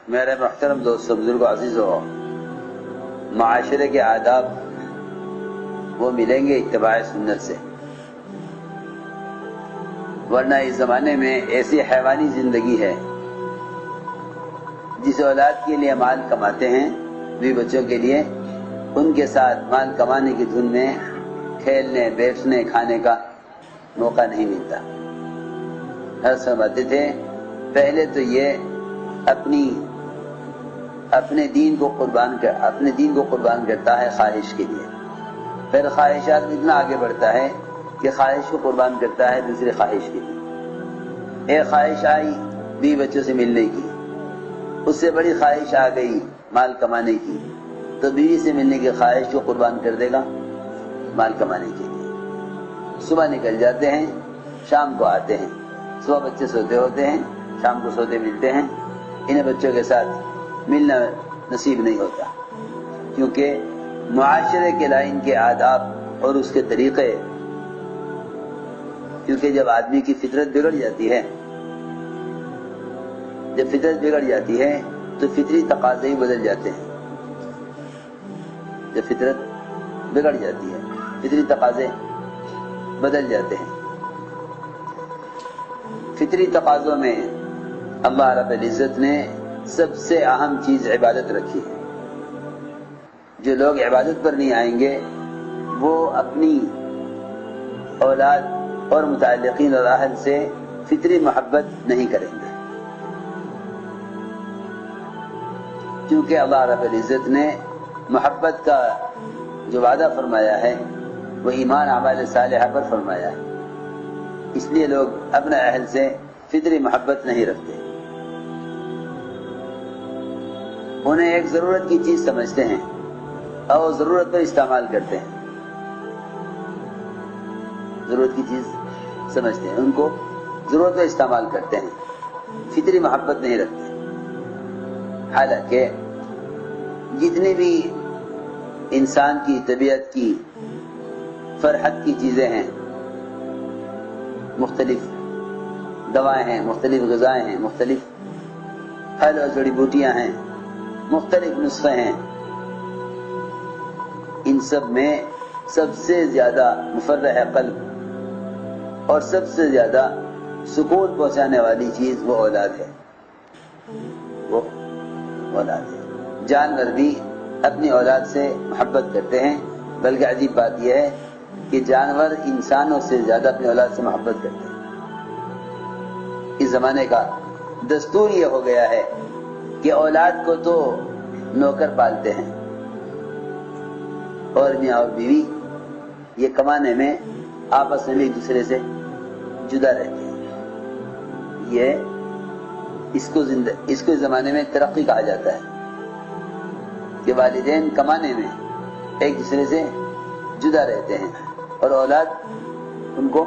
میرے محترم دوستوں، بزرگوں، عزیزوں، معاشرے کے آداب وہ ملیں گے اتباع سنت سے، ورنہ اس زمانے میں ایسی حیوانی زندگی ہے جس اولاد کے لیے مال کماتے ہیں، بھی بچوں کے لیے، ان کے ساتھ مال کمانے کی دھن میں کھیلنے، بیٹھنے، کھانے کا موقع نہیں ملتا۔ ہر سمجھتے تھے پہلے تو یہ اپنے دین کو قربان کرتا ہے خواہش کے لیے، پھر خواہشات میں اتنا آگے بڑھتا ہے کہ خواہش کو قربان کرتا ہے دوسری خواہش کے لیے۔ ایک خواہش آئی بیوی بچوں سے ملنے کی، اس سے بڑی خواہش آ گئی مال کمانے کی، تو بیوی سے ملنے کی خواہش کو قربان کر دے گا مال کمانے کے لیے۔ صبح نکل جاتے ہیں، شام کو آتے ہیں، صبح بچے سوتے ہوتے ہیں، شام کو سوتے ملتے ہیں، انہیں بچوں کے ساتھ ملنا نصیب نہیں ہوتا، کیونکہ معاشرے کے لائن کے آداب اور اس کے طریقے، کیونکہ جب آدمی کی فطرت بگڑ جاتی ہے تو فطری تقاضے بدل جاتے ہیں۔ جب فطرت بگڑ جاتی ہے فطری تقاضے بدل جاتے ہیں۔ فطری تقاضوں میں اللہ رب العزت نے سب سے اہم چیز عبادت رکھی ہے۔ جو لوگ عبادت پر نہیں آئیں گے وہ اپنی اولاد اور متعلقین اور اہل سے فطری محبت نہیں کریں گے، کیونکہ اللہ رب العزت نے محبت کا جو وعدہ فرمایا ہے وہ ایمان اعمال صالحہ پر فرمایا ہے، اس لیے لوگ اپنے اہل سے فطری محبت نہیں رکھتے، انہیں ایک ضرورت کی چیز سمجھتے ہیں اور ضرورت پر استعمال کرتے ہیں، ضرورت کی چیز سمجھتے ہیں، ان کو ضرورت پر استعمال کرتے ہیں، فطری محبت نہیں رکھتے۔ حالانکہ جتنی بھی انسان کی طبیعت کی فرحت کی چیزیں ہیں، مختلف دوائیں ہیں، مختلف غذائیں ہیں، مختلف پھل اور جڑی بوٹیاں ہیں، مختلف نسخے ہیں، ان سب میں سب سے زیادہ مفرح قلب اور سب سے زیادہ سکون پہنچانے والی چیز وہ اولاد ہے، وہ اولاد ہے۔ جانور بھی اپنی اولاد سے محبت کرتے ہیں، بلکہ عجیب بات یہ ہے کہ جانور انسانوں سے زیادہ اپنی اولاد سے محبت کرتے ہیں۔ اس زمانے کا دستور یہ ہو گیا ہے کہ اولاد کو تو نوکر پالتے ہیں اور میاں اور بیوی یہ کمانے میں آپس میں ایک دوسرے سے جدا رہتے ہیں۔ یہ اس کو اس زمانے میں ترقی کہا جاتا ہے کہ والدین کمانے میں ایک دوسرے سے جدا رہتے ہیں اور اولاد ان کو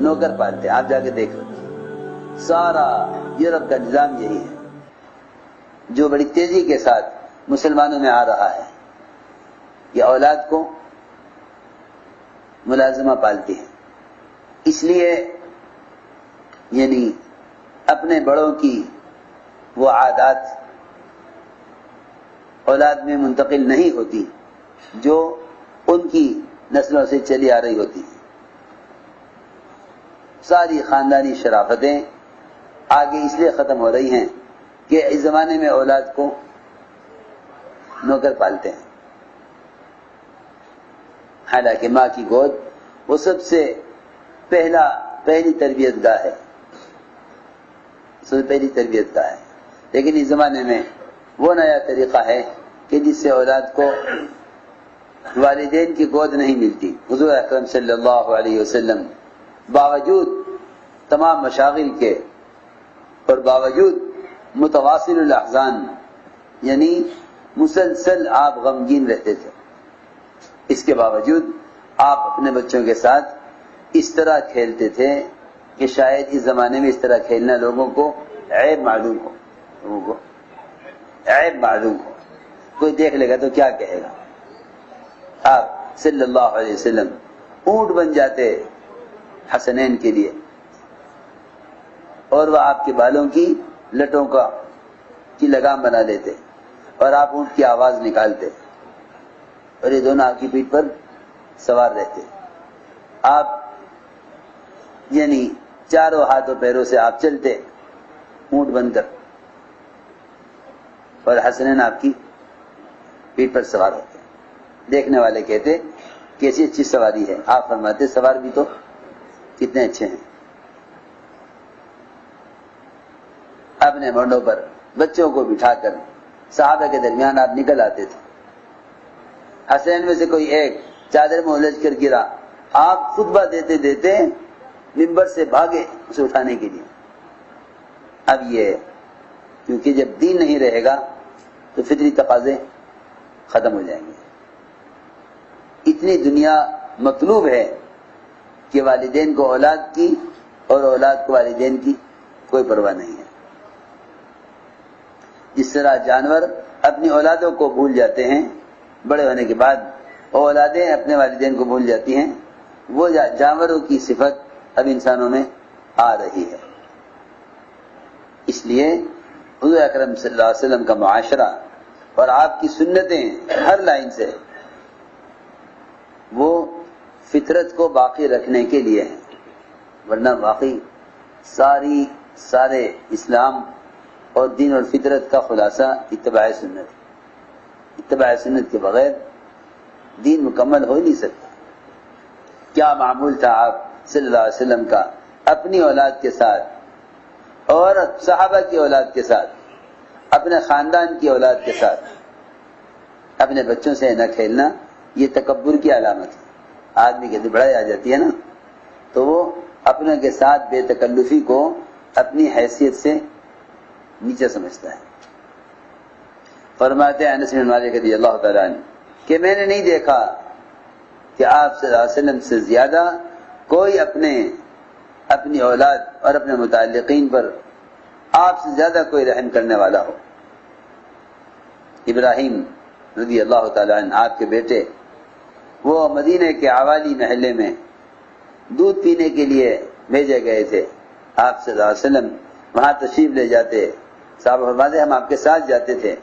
نوکر پالتے ہیں۔ آپ جا کے دیکھ لو، سارا یورپ کا نظام یہی ہے جو بڑی تیزی کے ساتھ مسلمانوں میں آ رہا ہے۔ یہ اولاد کو ملازمہ پالتی ہے، اس لیے یعنی اپنے بڑوں کی وہ عادات اولاد میں منتقل نہیں ہوتی جو ان کی نسلوں سے چلی آ رہی ہوتی ہیں۔ ساری خاندانی شرافتیں آگے اس لیے ختم ہو رہی ہیں کہ اس زمانے میں اولاد کو نوکر پالتے ہیں، حالانکہ ماں کی گود وہ سب سے پہلی تربیت گاہ ہے، سب سے پہلی تربیت گاہ ہے۔ لیکن اس زمانے میں وہ نیا طریقہ ہے کہ جس سے اولاد کو والدین کی گود نہیں ملتی۔ حضور اکرم صلی اللہ علیہ وسلم باوجود تمام مشاغل کے اور باوجود متواصل الاحزان یعنی مسلسل آپ غمگین رہتے تھے، اس کے باوجود آپ اپنے بچوں کے ساتھ اس طرح کھیلتے تھے کہ شاید اس زمانے میں اس طرح کھیلنا لوگوں کو عیب معلوم ہو، کوئی دیکھ لے گا تو کیا کہے گا۔ آپ صلی اللہ علیہ وسلم اونٹ بن جاتے حسنین کے لیے اور وہ آپ کے بالوں کی لٹوں کا کی لگام بنا لیتے اور آپ اونٹ کی آواز نکالتے اور یہ دونوں آپ کی پیٹھ پر سوار رہتے. آپ یعنی چاروں ہاتھوں پیروں سے آپ چلتے اونٹ بن کر اور حسنین آپ کی پیٹھ پر سوار ہوتے. دیکھنے والے کہتے کیسی اچھی سواری ہے. آپ فرماتے سوار بھی تو کتنے اچھے ہیں. اپنے مونڈوں پر بچوں کو بٹھا کر صحابہ کے درمیان آپ نکل آتے تھے. حسین میں سے کوئی ایک چادر میں الجھ کر گرا، آپ خطبہ دیتے دیتے منبر سے بھاگے اسے اٹھانے کے لیے. اب یہ کیونکہ جب دین نہیں رہے گا تو فطری تقاضے ختم ہو جائیں گے. اتنی دنیا مطلوب ہے کہ والدین کو اولاد کی اور اولاد کو والدین کی کوئی پرواہ نہیں ہے. جس طرح جانور اپنی اولادوں کو بھول جاتے ہیں بڑے ہونے کے بعد، اولادیں اپنے والدین کو بھول جاتی ہیں، وہ جانوروں کی صفت اب انسانوں میں آ رہی ہے. اس لیے حضور اکرم صلی اللہ علیہ وسلم کا معاشرہ اور آپ کی سنتیں ہر لائن سے وہ فطرت کو باقی رکھنے کے لیے ہیں. ورنہ واقعی سارے اسلام اور دین اور فطرت کا خلاصہ اتباع سنت. اتباع سنت کے بغیر دین مکمل ہو ہی نہیں سکتا. کیا معمول تھا آپ صلی اللہ علیہ وسلم کا اپنی اولاد کے ساتھ اور صحابہ کی اولاد کے ساتھ، اپنے خاندان کی اولاد کے ساتھ. اپنے بچوں سے نہ کھیلنا یہ تکبر کی علامت ہے. آدمی کے بڑائی آ جاتی ہے نا تو وہ اپنے کے ساتھ بے تکلفی کو اپنی حیثیت سے نیچے سمجھتا ہے. فرماتے ہیں انس بن مالک رضی اللہ تعالیٰ عنہ کہ میں نے نہیں دیکھا کہ آپ صلی اللہ علیہ وسلم سے زیادہ کوئی اپنی اولاد اور اپنے متعلقین پر آپ سے زیادہ کوئی رحم کرنے والا ہو. ابراہیم رضی اللہ تعالیٰ عنہ آپ کے بیٹے، وہ مدینے کے عوالی محلے میں دودھ پینے کے لیے بھیجے گئے تھے. آپ صلی اللہ علیہ وسلم وہاں تشریف لے جاتے. صاحب فرماتے ہم آپ کے ساتھ جاتے تھے.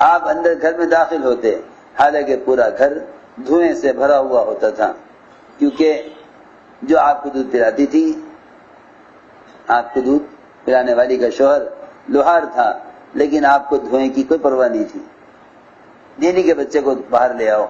آپ اندر گھر میں داخل ہوتے، حالانکہ پورا گھر دھوئیں سے بھرا ہوا ہوتا تھا، کیونکہ جو آپ کو دودھ پلاتی تھی، آپ کو دودھ پلانے والی کا شوہر لوہار تھا، لیکن آپ کو دھوئیں کی کوئی پرواہ نہیں تھی. نہیں کہ بچے کو باہر لے آؤ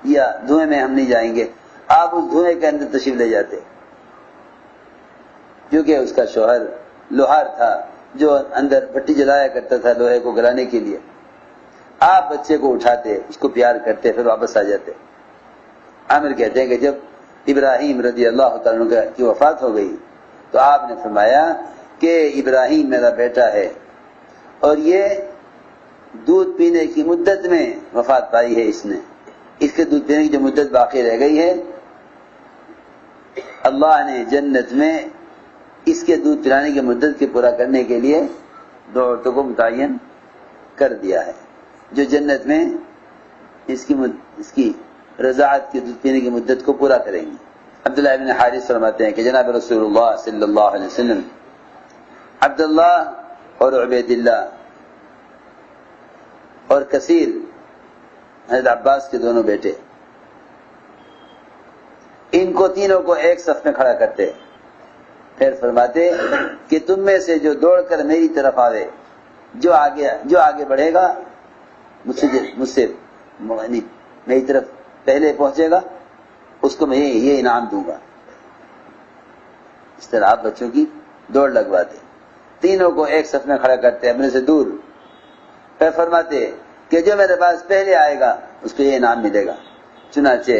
یا دھوئیں میں ہم نہیں جائیں گے. آپ اس دھوئیں کے اندر تشریف لے جاتے، کیونکہ اس کا شوہر لوہار تھا جو اندر بھٹی جلایا کرتا تھا لوہے کو گلانے کے لیے. آپ بچے کو اٹھاتے، اس کو پیار کرتے، پھر واپس آ جاتے. عامر کہتے ہیں کہ جب ابراہیم رضی اللہ تعالیٰ عنہ کی وفات ہو گئی تو آپ نے فرمایا کہ ابراہیم میرا بیٹا ہے اور یہ دودھ پینے کی مدت میں وفات پائی ہے. اس کے دودھ پینے کی جو مدت باقی رہ گئی ہے، اللہ نے جنت میں اس کے دودھ پلانے کی مدت کے پورا کرنے کے لیے دو عورتوں کو متعین کر دیا ہے جو جنت میں اس کی رضاعت کے دودھ پینے کی مدت کو پورا کریں گی. عبداللہ بن حارث فرماتے ہیں کہ جناب رسول اللہ صلی اللہ علیہ وسلم عبداللہ اور عبید اللہ اور کثیر حضرت عباس کے دونوں بیٹے، ان کو تینوں کو ایک صف میں کھڑا کرتے، پھر فرماتے کہ تم میں سے جو دوڑ کر میری طرف آوے، جو آگے بڑھے گا مجھ سے میری طرف پہلے پہنچے گا، اس کو میں یہ انعام دوں گا. اس طرح آپ بچوں کی دوڑ لگواتے، تینوں کو ایک صف میں کھڑا کرتے اپنے سے دور، پھر فرماتے کہ جو میرے پاس پہلے آئے گا اس کو یہ انعام ملے گا. چنانچہ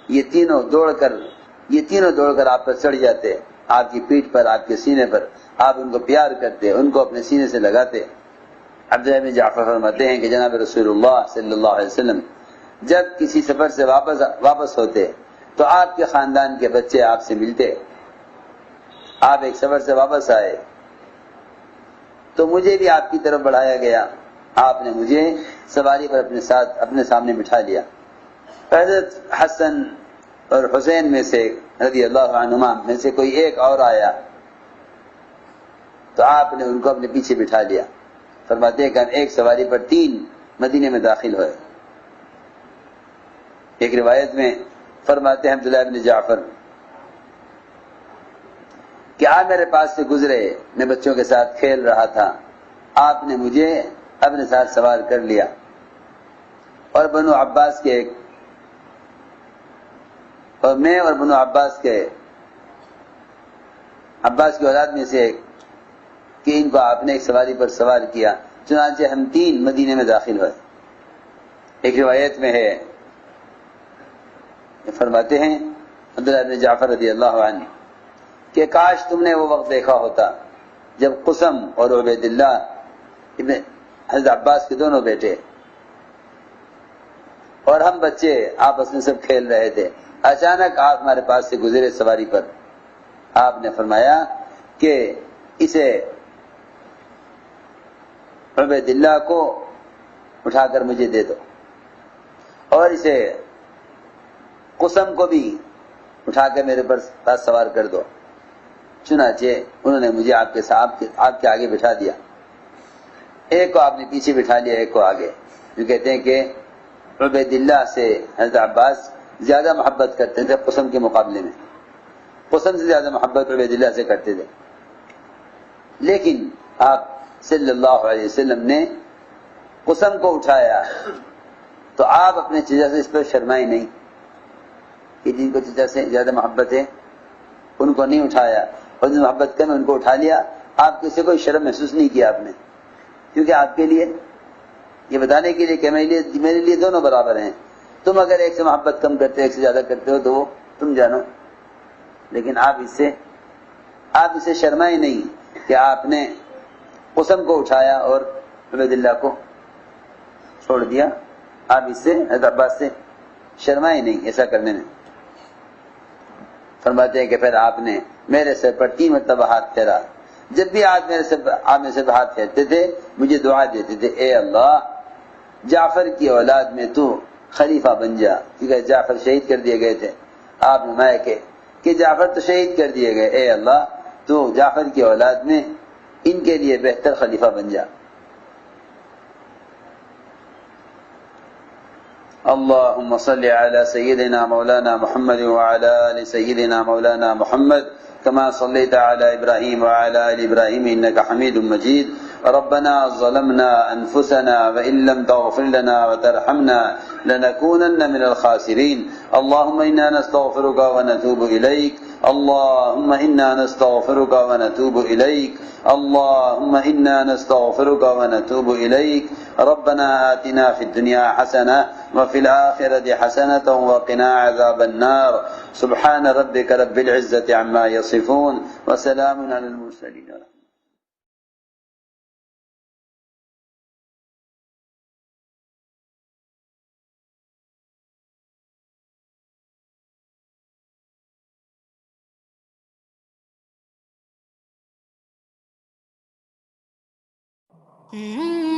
یہ تینوں دوڑ کر آپ پر چڑھ جاتے، آپ کی پیٹھ پر، آپ کے سینے پر. آپ ان کو پیار کرتے، ان کو اپنے سینے سے لگاتے. عبداللہ بن جعفر فرماتے ہیں کہ جناب رسول اللہ صلی اللہ علیہ وسلم جب کسی سفر سے واپس ہوتے تو آپ کے خاندان کے بچے آپ سے ملتے. آپ ایک سفر سے واپس آئے تو مجھے بھی آپ کی طرف بڑھایا گیا. آپ نے مجھے سواری پر اپنے سامنے بٹھا لیا. حضرت حسن اور حسین میں سے رضی اللہ عنہما میں سے کوئی ایک اور آیا تو آپ نے ان کو اپنے پیچھے بٹھا لیا. فرماتے ہیں کہ ہم ایک سواری پر 3 مدینے میں داخل ہوئے. ایک روایت میں فرماتے ہیں عبداللہ بن جعفر کہ آپ میرے پاس سے گزرے، میں بچوں کے ساتھ کھیل رہا تھا، آپ نے مجھے اپنے ساتھ سوار کر لیا، اور بنو عباس کے اور میں اور بنو عباس کی اولاد میں سے ایک کہ ان کو آپ نے ایک سواری پر سوار کیا، چنانچہ ہم 3 مدینے میں داخل ہوئے. ایک روایت میں ہے، فرماتے ہیں عبداللہ بن جعفر رضی اللہ عنہ کہ کاش تم نے وہ وقت دیکھا ہوتا جب قسم اور عبید اللہ ابن حضرت عباس کے دونوں بیٹے اور ہم بچے آپس میں سب کھیل رہے تھے، اچانک آپ ہمارے پاس سے گزرے سواری پر. آپ نے فرمایا کہ اسے عبید اللہ کو اٹھا کر مجھے دے دو، اور اسے قسم کو بھی اٹھا کے میرے پاس سوار کر دو. چنانچہ انہوں نے مجھے آپ کے آگے بٹھا دیا. ایک کو آپ نے پیچھے بٹھا لیا، ایک کو آگے. جو کہتے ہیں کہ عبید اللہ سے حضرت عباس زیادہ محبت کرتے تھے قسم کے مقابلے میں، قسم سے زیادہ محبت عبید اللہ سے کرتے تھے. لیکن آپ صلی اللہ علیہ وسلم نے قسم کو اٹھایا تو آپ اپنے چچا سے اس پر شرمائے نہیں کہ جن کو چچا سے زیادہ محبت ہے ان کو نہیں اٹھایا، اور جن محبت کم ہے ان کو اٹھا لیا. آپ کسی کوئی شرم محسوس نہیں کیا آپ نے، کیونکہ آپ کے لیے یہ بتانے کے لیے کہ میرے لیے دونوں برابر ہیں. تم اگر ایک سے محبت کم کرتے ایک سے زیادہ کرتے ہو تو وہ تم جانو، لیکن آپ اسے شرمائے نہیں کہ آپ نے قسم کو اٹھایا اور عبید اللہ کو چھوڑ دیا. آپ اس سے حضرت عباس سے شرمائے نہیں ایسا کرنے میں. فرماتے ہیں کہ پھر آپ نے میرے سر پر 3 مرتبہ ہاتھ پھیرا. جب بھی آپ میرے سر ہاتھ پھیرتے تھے مجھے دعا دیتے تھے، اے اللہ جعفر کی اولاد میں تو خلیفہ بن جا، کیونکہ جعفر شہید کر دیے گئے تھے. آپ نے فرمایا کہ جعفر تو شہید کر دیے گئے، اے اللہ تو جعفر کی اولاد میں ان کے لیے بہتر خلیفہ بن جا. اللهم صل على سيدنا مولانا محمد وعلى آل سيدنا مولانا محمد كما صليت على إبراهيم وعلى آل إبراهيم إنك حميد مجيد. ربنا ظلمنا أنفسنا وإن لم تغفر لنا وترحمنا لنكونن من الخاسرين. اللهم إنا نستغفرك ونتوب إليك، اللهم إنا نستغفرك ونتوب إليك، اللهم إنا نستغفرك ونتوب إليك. ربنا آتنا في الدنيا حسنة وفي الآخرة حسنة وقنا عذاب النار. سبحان ربك رب العزة عما يصفون وسلام على المرسلين. Mm-hmm.